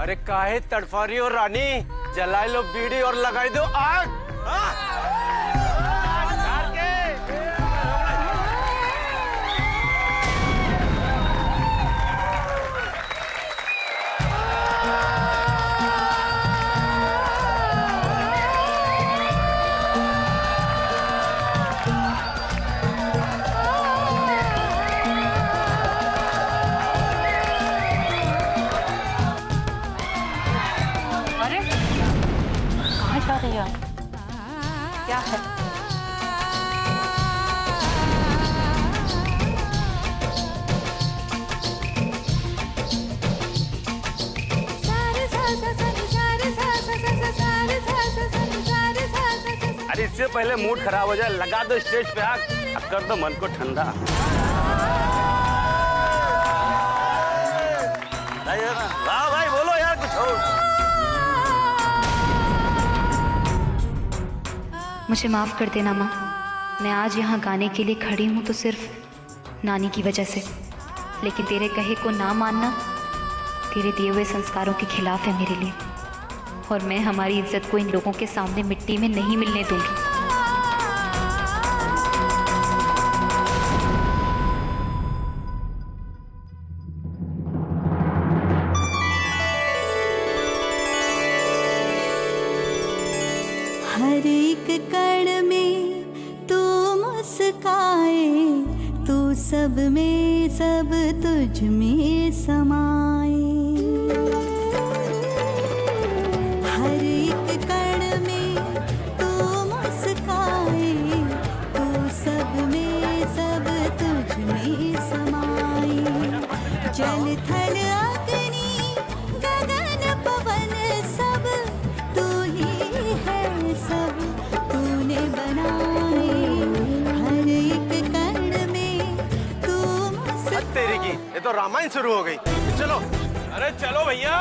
अरे काहे तड़फा रही हो रानी, जला लो बीड़ी और लगाई दो आग। क्या है? अरे इससे पहले मूड खराब हो जाए लगा दो स्टेज पे आग, अब कर दो मन को ठंडा। वाह भाई बोलो यार कुछ हो। मुझे माफ़ कर देना माँ, मैं आज यहाँ गाने के लिए खड़ी हूँ तो सिर्फ नानी की वजह से, लेकिन तेरे कहे को ना मानना तेरे दिए हुए संस्कारों के खिलाफ है मेरे लिए, और मैं हमारी इज्जत को इन लोगों के सामने मिट्टी में नहीं मिलने दूंगी। हर एक कण में तू मुस्काए, तू सब में सब तुझ में समाए। हर एक कण में तू मुस्काए, तू सब में सब तुझ में समाए। जल थल अग्नि गगन पवन सब तू ही है, सब तूने बनाए। हर एक कण में तू तेरी की ये तो रामायण शुरू हो गई। चलो अरे चलो भैया,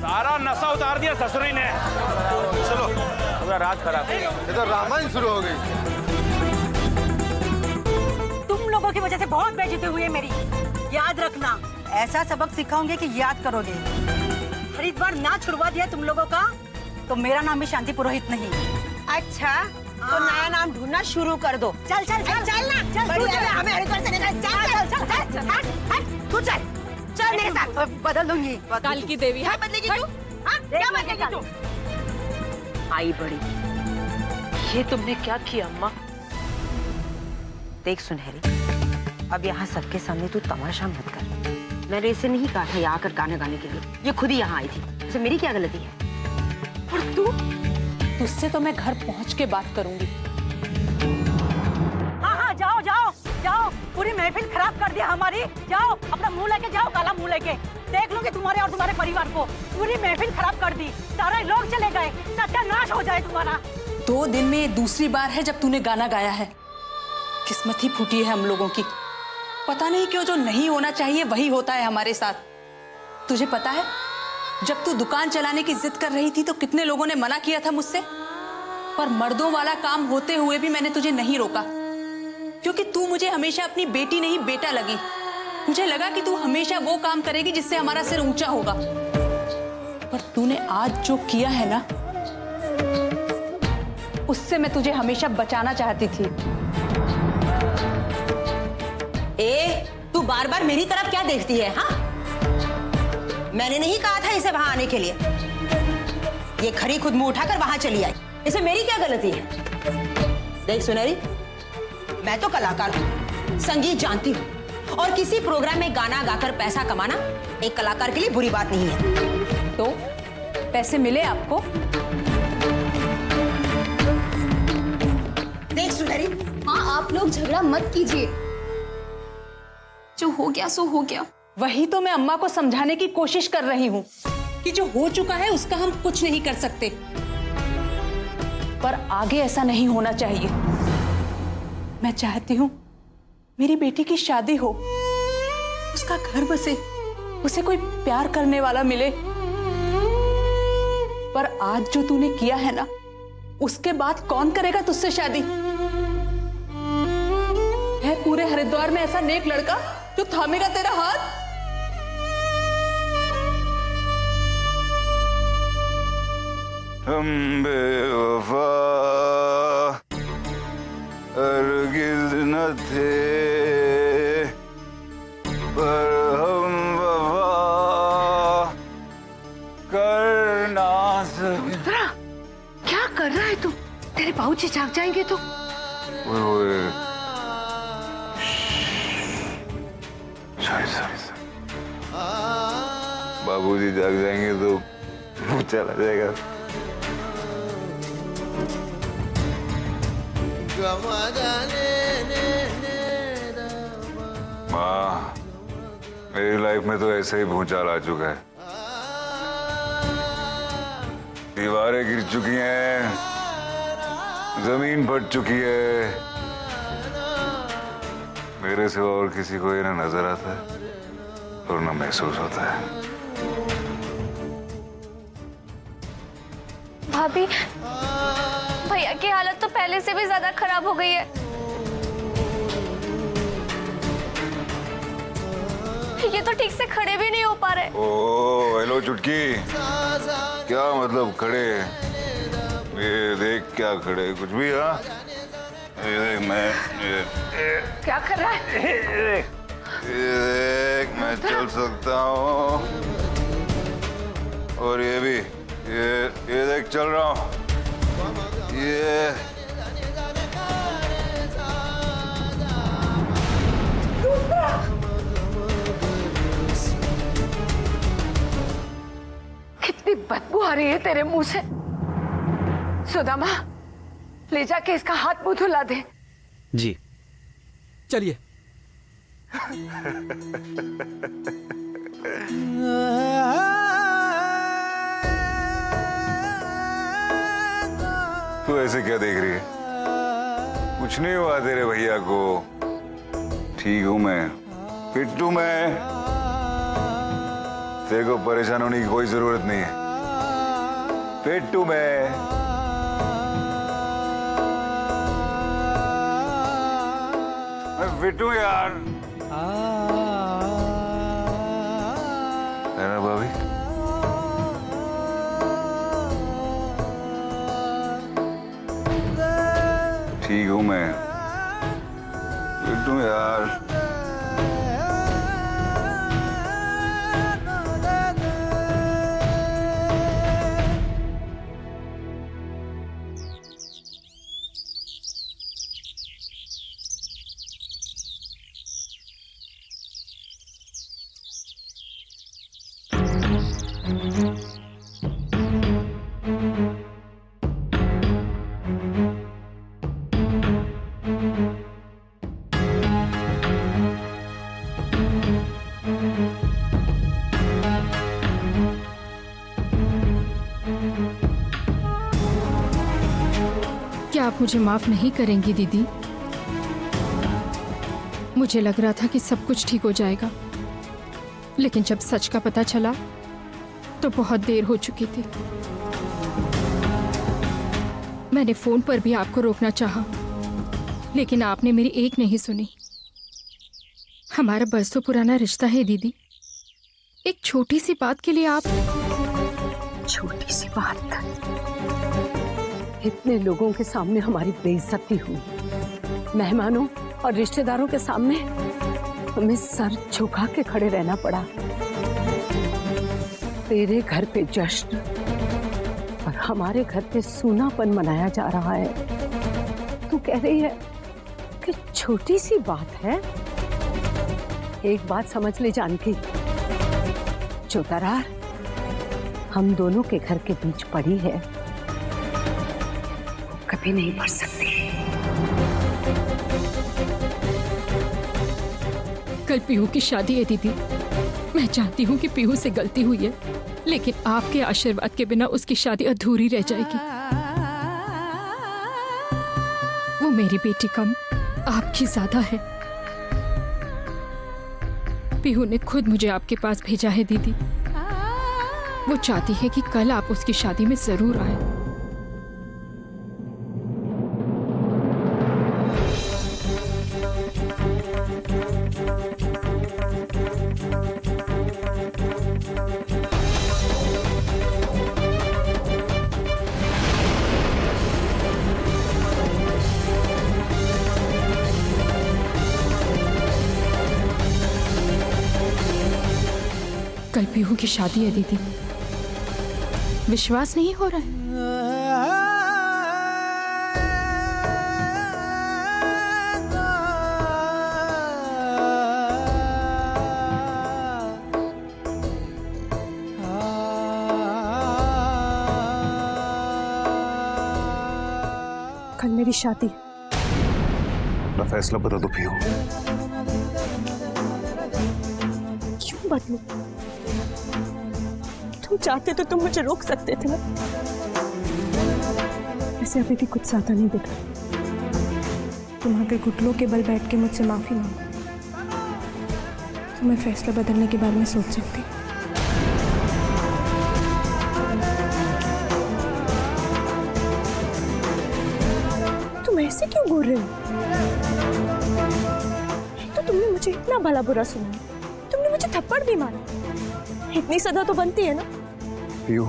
सारा नशा उतार दिया ससुरी ने। चलो, पूरा रात खराब। ये तो रामायण शुरू हो गई। तुम लोगों की वजह से बहुत बेइज्जती हुई है मेरी, याद रखना। ऐसा सबक सिखाऊंगी कि याद करोगे। हरिद्वार ना छुड़वा दिया तुम लोगों का तो मेरा नाम भी शांति पुरोहित नहीं। अच्छा तो नया नाम ढूंढना शुरू कर दो। चल चल चल चल ना, चल तू चल, हमें हरिद्वार से निकाल। चल चल चल चल, हट तू चल चल मेरे साथ। बदल दूंगी। काल की देवी है, बदलेगी तू? हाँ क्या बदलेगी तू? आई बड़ी, ये तुमने क्या किया अम्मा? देख सुनहरी, अब यहाँ सबके सामने तू तमाशा मत कर। मैंने इसे नहीं कहा था यहाँ आकर गाना गाने के लिए, ये खुद ही यहाँ आई थी। इसे मेरी क्या गलती है? और तू, तुझसे तो मैं घर पहुँच के बात करूंगी। हाँ हाँ जाओ जाओ जाओ, पूरी महफिल खराब कर दिया हमारी। जाओ अपना मुंह लेके जाओ, काला मुंह लेके। देख लूंगी तुम्हारे और तुम्हारे परिवार को। पूरी महफिल खराब कर दी, सारे लोग चले गए, सत्यानाश हो जाए तुम्हारा। 2 दिन में ये दूसरी बार है जब तूने गाना गाया है। किस्मत ही फूटी है हम लोगों की। पता नहीं क्यों जो नहीं होना चाहिए वही होता है हमारे साथ। तुझे पता है, जब तू दुकान चलाने की जिद कर रही थी तो कितने लोगों ने मना किया था मुझसे, पर मर्दों वाला काम होते हुए भी मैंने तुझे नहीं रोका, क्योंकि तू मुझे हमेशा अपनी बेटी नहीं बेटा लगी। मुझे लगा कि तू हमेशा वो काम करेगी जिससे हमारा सिर ऊंचा होगा, पर तूने आज जो किया है ना, उससे मैं तुझे हमेशा बचाना चाहती थी। तू बार बार मेरी तरफ क्या देखती है? हाँ, मैंने नहीं कहा था इसे वहां आने के लिए। ये खरी खुद मुंह उठाकर वहां चली आई, इसे मेरी क्या गलती है? देख सुनहरी, मैं तो कलाकार हूँ, संगीत जानती हूँ, और किसी प्रोग्राम में गाना गाकर पैसा कमाना एक कलाकार के लिए बुरी बात नहीं है। तो पैसे मिले आपको? देख सुनहरी, माँ आप लोग झगड़ा मत कीजिए, जो हो गया सो हो गया। वही तो मैं अम्मा को समझाने की कोशिश कर रही हूँ कि जो हो चुका है उसका हम कुछ नहीं कर सकते, पर आगे ऐसा नहीं होना चाहिए। मैं चाहती हूँ मेरी बेटी की शादी हो, उसका घर बसे, उसे कोई प्यार करने वाला मिले। पर आज जो तूने किया है ना, उसके बाद कौन करेगा तुझसे शादी? है पूरे हरिद्वार में ऐसा नेक लड़का जो थामेगा तेरा हाथ? हम बेवफा हरगिज़ न थे, पर हम वफा कर ना सके। क्या कर रहा है तू? तेरे बाबूजी जाग जाएंगे तो। ओए सॉरी बाबूजी जाग जाएंगे तो वो चला जाएगा। माँ, मेरी लाइफ में तो ऐसे ही भूचाल आ चुका है। दीवारें गिर चुकी हैं, जमीन फट चुकी है। मेरे सिवा और किसी को ये ना नजर आता है और ना महसूस होता है। भाभी, भैया की हालत तो पहले से भी ज्यादा खराब हो गई है। ये तो ठीक से खड़े भी नहीं हो पा रहे। ओ हेलो चुटकी, क्या मतलब खड़े? ये देख क्या खड़े, कुछ भी? हाँ ये देख क्या कर रहा है? ये देख मैं चल सकता हूँ, और ये भी ये देख चल रहा हूँ। ये कितनी बदबू आ रही है तेरे मुंह से। सुदामा, ले जाके इसका हाथ मुंह धुला दे। जी चलिए। तू ऐसे क्या देख रही है? कुछ नहीं हुआ तेरे भैया को, ठीक हूं मैं, फिट हूं मैं। तेरे को परेशान होने की कोई जरूरत नहीं है, फिट हूं मैं। फिट हूं यार, है ना भाभी? ठीक हूं मैं, फिट हूं यार। क्या आप मुझे माफ नहीं करेंगी दीदी? मुझे लग रहा था कि सब कुछ ठीक हो जाएगा, लेकिन जब सच का पता चला तो बहुत देर हो चुकी थी। मैंने फोन पर भी आपको रोकना चाहा, लेकिन आपने मेरी एक नहीं सुनी। हमारा बरसों पुराना रिश्ता है दीदी, एक छोटी सी बात के लिए आप। छोटी सी बात, इतने लोगों के सामने हमारी बेइज्जती हुई, मेहमानों और रिश्तेदारों के सामने हमें सर झुका के खड़े रहना पड़ा। तेरे घर पे जश्न और हमारे घर पे सूनापन मनाया जा रहा है। तू कह रही है कि छोटी सी बात है। एक बात समझ ले जानकी, जो दरार हम दोनों के घर के बीच पड़ी है वो कभी नहीं बढ़ सकती। कल पीहू की शादी है दीदी। मैं जानती हूँ कि पीहू से गलती हुई है, लेकिन आपके आशीर्वाद के बिना उसकी शादी अधूरी रह जाएगी। वो मेरी बेटी कम, आपकी ज्यादा है। पीहू ने खुद मुझे आपके पास भेजा है दीदी। वो चाहती है कि कल आप उसकी शादी में जरूर आए। कल पीहू की शादी है दीदी। विश्वास नहीं हो रहा है? कल मेरी शादी। अपना फैसला बदल दो पीहू। क्यों बदलूं? तुम चाहते तो तुम मुझे रोक सकते थे ना। ऐसे अभी भी कुछ ज्यादा नहीं दिख रहा। तुम आकर घुटनों के बल बैठ के मुझसे माफी मांगो तो मैं फैसला बदलने के बारे में सोच सकती। तुम ऐसे क्यों बोल रहे हो? तो तुमने मुझे इतना भला बुरा सुना, तुमने मुझे थप्पड़ भी मारा, इतनी सजा तो बनती है ना। पीहू,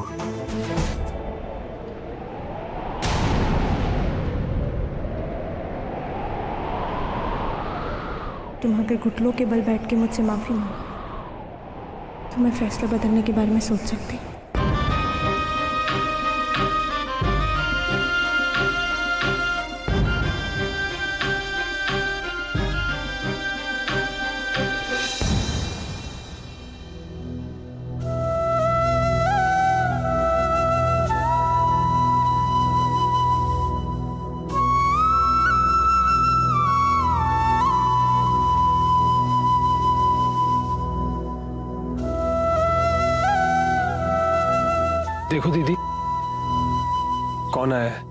तुम आकर घुटनों के बल बैठ के मुझसे माफी मांगो तो मैं फैसला बदलने के बारे में सोच सकती। देखो दीदी, कौन आया है?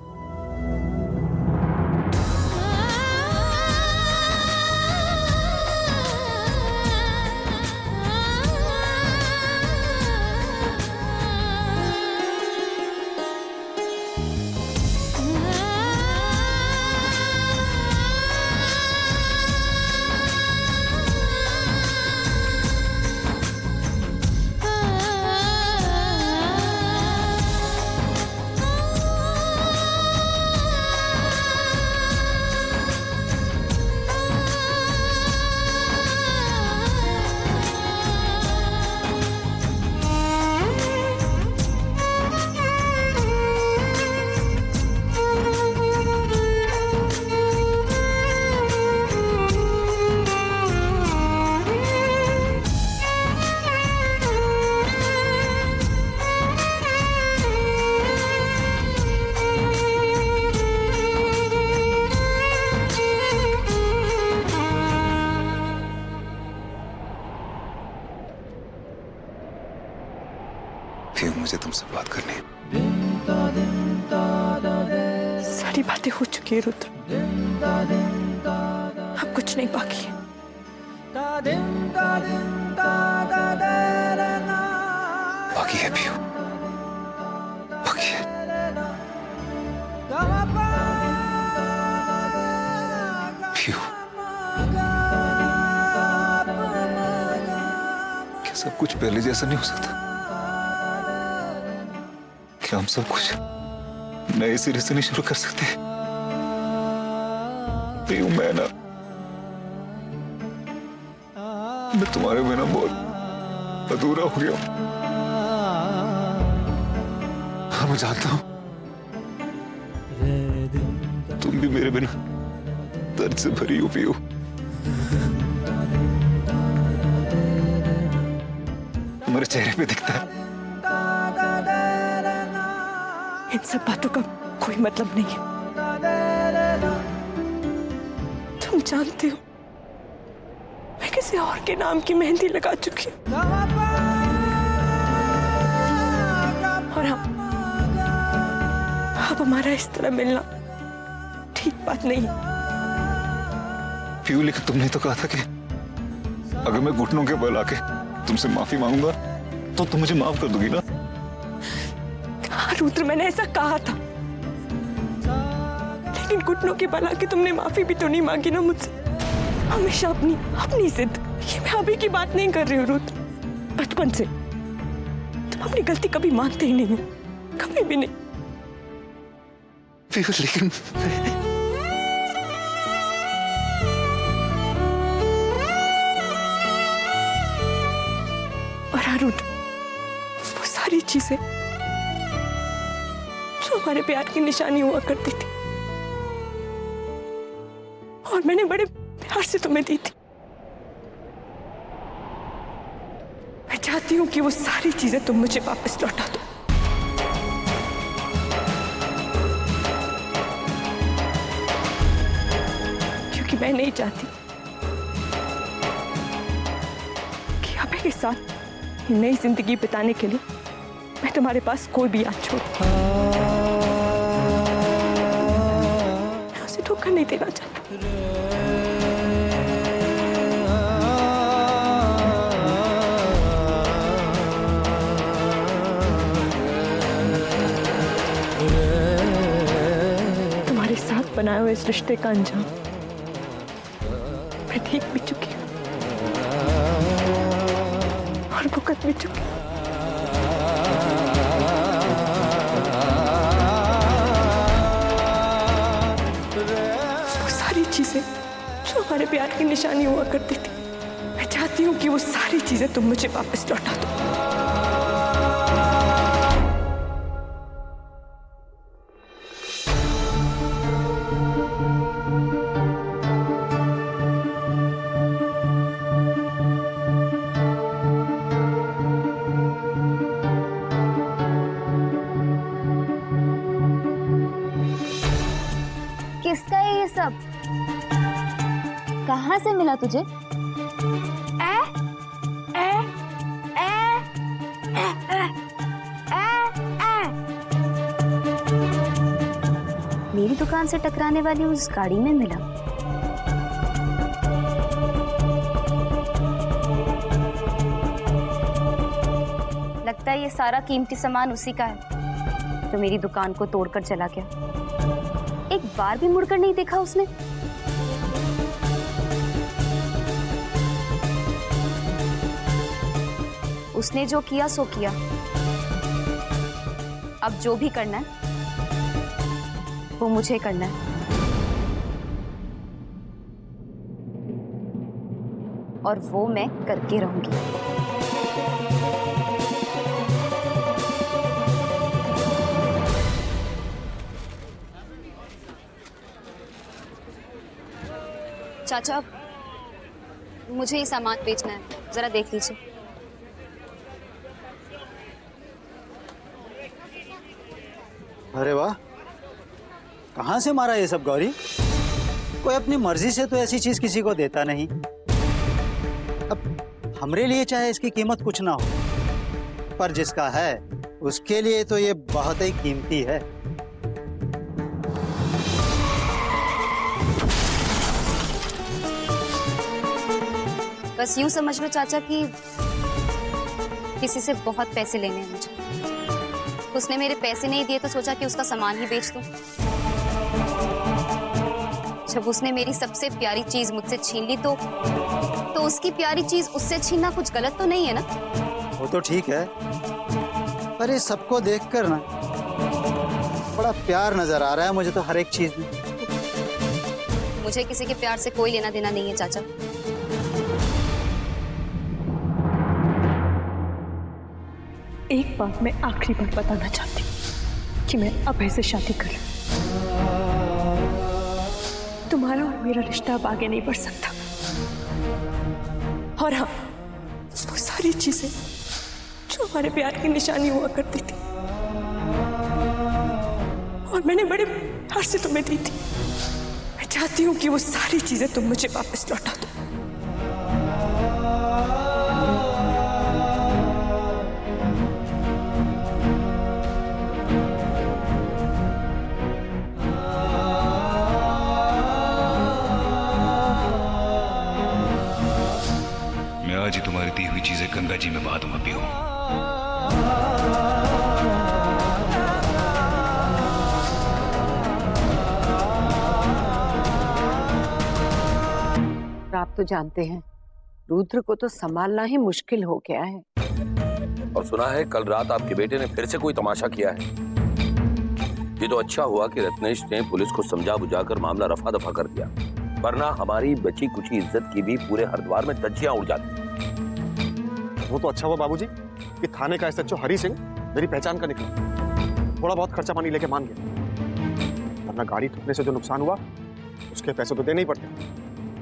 मुझे तुमसे बात करनी है। सारी बातें हो चुकी है रुद्र, अब कुछ नहीं बाकी है। बाकी है पीहू, बाकी है। पीहू, क्या सब कुछ पहले जैसा नहीं हो सकता? क्या हम सब कुछ नए सिरे से नहीं शुरू कर सकते? पीहू, मैं तुम्हारे बिना बहुत अधूरा हो गया हूं। हाँ, मैं जानता हूं तुम भी मेरे बिना दर्द से भरी हो पीहू। तुम्हारे चेहरे पे दिखता है। इन सब बातों का कोई मतलब नहीं है। तुम जानते हो मैं किसी और के नाम की मेहंदी लगा चुकी हूँ, और अब हमारा इस तरह मिलना ठीक बात नहीं। पीहू, लेकिन तुमने तो कहा था कि अगर मैं घुटनों के बल आके तुमसे माफी मांगूंगा तो तुम मुझे माफ कर दोगी ना? हाँ रुद्र, मैंने ऐसा कहा था, लेकिन घुटनों के बल आके तुमने माफी भी तो नहीं मांगी ना मुझसे। हमेशा अपनी जिद। ये मैं अभी की बात नहीं कर रही हूँ रुद्र, बचपन से तुम अपनी गलती कभी मानते ही नहीं हो, कभी भी नहीं। लेकिन और हाँ रुद्र, चीजें जो हमारे प्यार की निशानी हुआ करती थी और मैंने बड़े प्यार से तुम्हें दी थी, मैं चाहती हूं कि वो सारी चीजें तुम मुझे वापस लौटा दो। क्योंकि मैं नहीं चाहती कि अबे के साथ नई जिंदगी बिताने के लिए मैं तुम्हारे पास कोई भी याद छोड़, मैं उसे धोखा नहीं देना चाहती। तुम्हारे साथ बनाए हुए इस रिश्ते का अंजाम मैं देख भी चुकी हूँ और भुगत भी चुकी हूँ। वो सारी चीजें जो हमारे प्यार की निशानी हुआ करती थी, मैं चाहती हूँ कि वो सारी चीजें तुम मुझे वापस लौटा दो। किसका है ये सब? कहाँ से मिला तुझे? मेरी दुकान से टकराने वाली उस गाड़ी में मिला। लगता है ये सारा कीमती सामान उसी का है तो मेरी दुकान को तोड़कर चला गया। एक बार भी मुड़कर नहीं देखा उसने। उसने जो किया सो किया। अब जो भी करना है वो मुझे करना है। और वो मैं करके रहूंगी। चाचा, मुझे ये सामान बेचना है, जरा देख लीजिए। अरे वाह, कहाँ से मारा ये सब गौरी? कोई अपनी मर्जी से तो ऐसी चीज किसी को देता नहीं। अब हमरे लिए चाहे इसकी कीमत कुछ ना हो, पर जिसका है उसके लिए तो ये बहुत ही कीमती है। बस यूं समझ लो चाचा कि किसी से बहुत पैसे लेने हैं मुझे। उसने मेरे पैसे नहीं दिए तो सोचा कि उसका सामान ही बेच दूं। जब उसने मेरी सबसे प्यारी चीज मुझसे छीन ली तो उसकी प्यारी चीज उससे छीनना कुछ गलत तो नहीं है ना? वो तो ठीक है, पर ये सबको देखकर ना बड़ा प्यार नजर आ रहा है मुझे तो हर एक चीज में। मुझे किसी के प्यार से कोई लेना देना नहीं है चाचा। एक बात मैं आखिरी बार बताना चाहती हूँ कि मैं अब ऐसे शादी कर रही हूं। तुम्हारा और मेरा रिश्ता अब आगे नहीं बढ़ सकता। और हाँ, वो सारी चीजें जो हमारे प्यार की निशानी हुआ करती थी और मैंने बड़े प्यार से तुम्हें दी थी, मैं चाहती हूँ कि वो सारी चीजें तुम मुझे वापस लौटा दो। आज ही तुम्हारी दी हुई चीजें गंगा जी में बहा दूंगा, पियो। आप तो जानते हैं रुद्र को तो संभालना ही मुश्किल हो गया है। और सुना है कल रात आपके बेटे ने फिर से कोई तमाशा किया है। ये तो अच्छा हुआ कि रत्नेश ने पुलिस को समझा बुझाकर मामला रफा दफा कर दिया, वरना हमारी बची कुची इज्जत की भी पूरे हरिद्वार में धज्जियां उड़ जाती। वो तो अच्छा हुआ बाबूजी कि थाने का एसएचओ हरी सिंह मेरी पहचान का निकला, थोड़ा बहुत खर्चा पानी लेके मान गया, वरना गाड़ी ठुकने से जो नुकसान हुआ उसके पैसे तो देने ही पड़ते,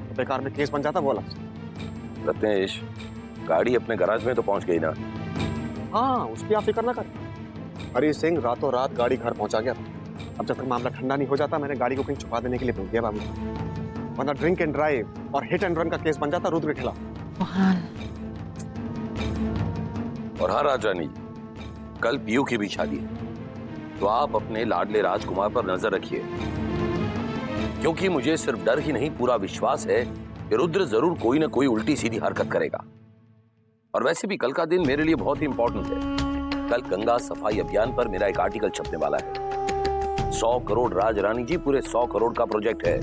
तो बेकार में केस बन जाता वो अलग। रत्नेश, गाड़ी अपने गैराज में तो पहुंच गई ना? हाँ, उसकी आप फिक्र ना कर। हरी सिंह रातों रात गाड़ी घर पहुंचा गया। अब जब तक मामला ठंडा नहीं हो जाता मैंने गाड़ी को कहीं छुपा देने के लिए बोल दिया बाबू, वरना ड्रिंक एंड ड्राइव और हिट एंड रन का केस बन जाता रुद्र के खिलाफ। और हाँ राजरानी जी, कल पीयू की भी शादी है, तो आप अपने लाडले राजकुमार पर नजर रखिए, क्योंकि मुझे सिर्फ डर ही नहीं पूरा विश्वास है कि रुद्र जरूर कोई ना कोई उल्टी सीधी हरकत करेगा। और वैसे भी कल का दिन मेरे लिए बहुत ही इंपॉर्टेंट है। कल गंगा सफाई अभियान पर मेरा एक आर्टिकल छपने वाला है। 100 करोड़ राजरानी जी, पूरे 100 करोड़ का प्रोजेक्ट है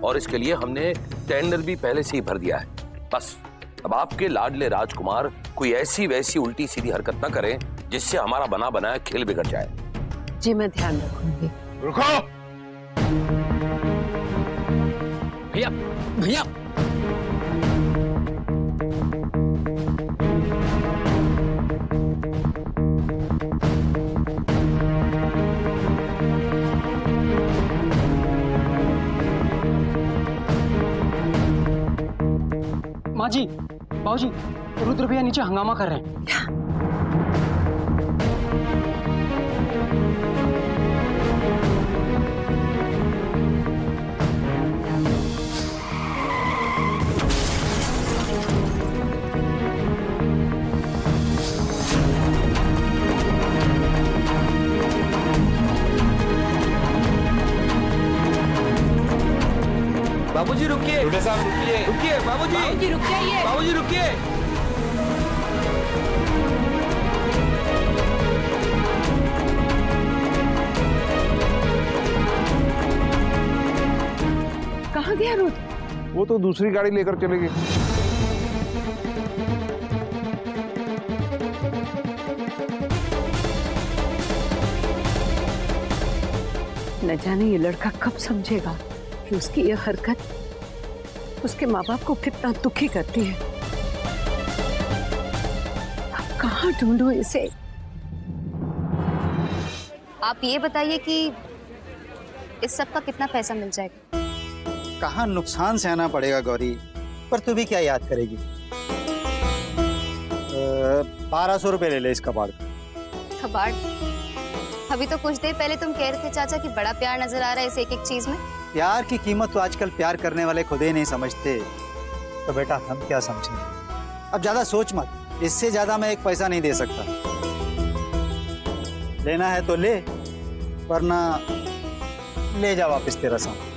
और इसके लिए हमने टेंडर भी पहले से ही भर दिया है। बस अब आपके लाडले राजकुमार कोई ऐसी वैसी उल्टी सीधी हरकत ना करें जिससे हमारा बना बनाया खेल बिगड़ जाए। जी मैं ध्यान रखूंगी। रुको भैया, भैया माँ जी, बाबूजी, रुद्र भैया नीचे हंगामा कर रहे हैं। बाबूजी रुकिए, साहब रुकिए, रुकिए बाबूजी, बाबूजी रुक जाइए, बाबूजी रुकिए। कहाँ गया रुद्र? वो तो दूसरी गाड़ी लेकर चले गए। न जाने ये लड़का कब समझेगा कि उसकी यह हरकत उसके माँ बाप को कितना दुखी करती है। अब कहाँ ढूंढूं इसे? आप ये बताइए कि इस सब का कितना पैसा मिल जाएगा? कहाँ नुकसान सहना पड़ेगा गौरी, पर तू भी क्या याद करेगी। 1200 रुपए ले ले इस कबाड़ का। कबाड़? अभी तो कुछ देर पहले तुम कह रहे थे चाचा कि बड़ा प्यार नजर आ रहा है इस एक एक चीज में। प्यार की कीमत तो आजकल प्यार करने वाले खुद ही नहीं समझते, तो बेटा हम क्या समझें। अब ज्यादा सोच मत, इससे ज्यादा मैं एक पैसा नहीं दे सकता। लेना है तो ले, वरना ले जा वापस तेरा सामान।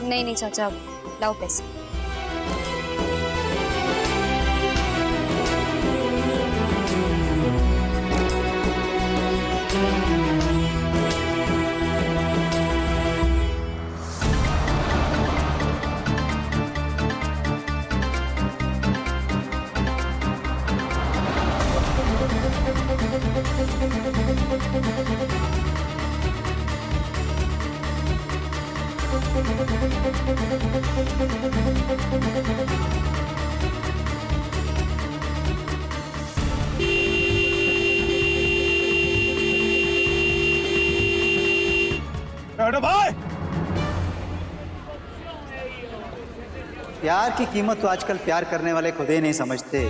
नहीं नहीं चाचा, लाओ पैसे। भाई, प्यार की कीमत तो आजकल प्यार करने वाले खुद ही नहीं समझते,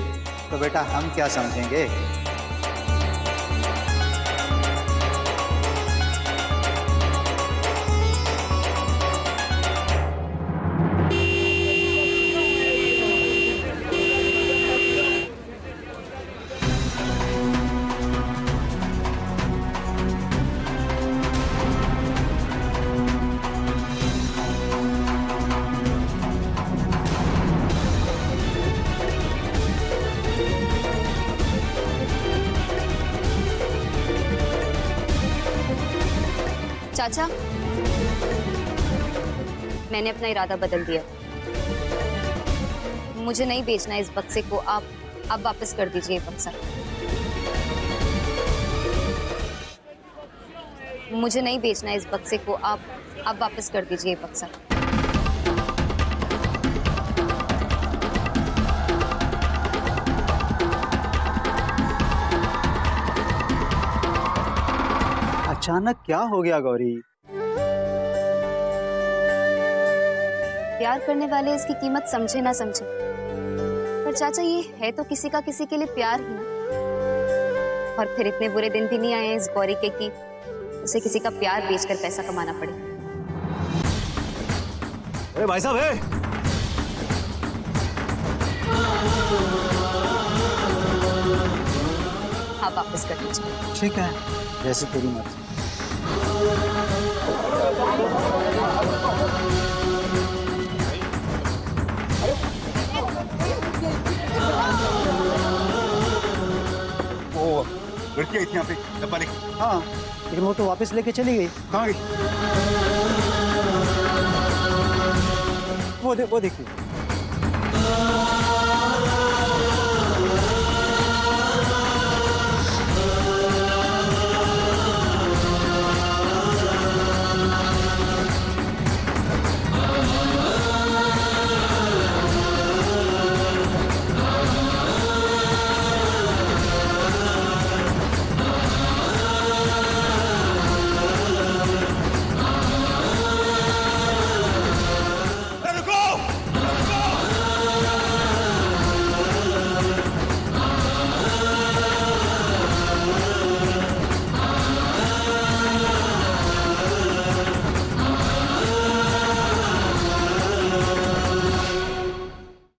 तो बेटा हम क्या समझेंगे। चाचा, मैंने अपना इरादा बदल दिया। मुझे नहीं बेचना इस बक्से को, आप वापस कर दीजिए बक्सा। मुझे नहीं बेचना इस बक्से को, आप वापस कर दीजिए बक्सा। अचानक क्या हो गया गौरी? प्यार करने वाले इसकी कीमत समझे ना समझे, पर चाचा ये है तो किसी का किसी के लिए प्यार ही ना। और फिर इतने बुरे दिन भी नहीं आए इस गौरी के कि उसे किसी का प्यार बेचकर पैसा कमाना पड़े। अरे भाई साहब, है हाँ, वापस कर दीजिए। ठीक है, जैसे तेरी मर्जी। वो लड़की आई थी यहाँ पे डब्बा लेके। हाँ, लेकिन वो तो वापस लेके चली गई। कहाँ गई? वो देखिए।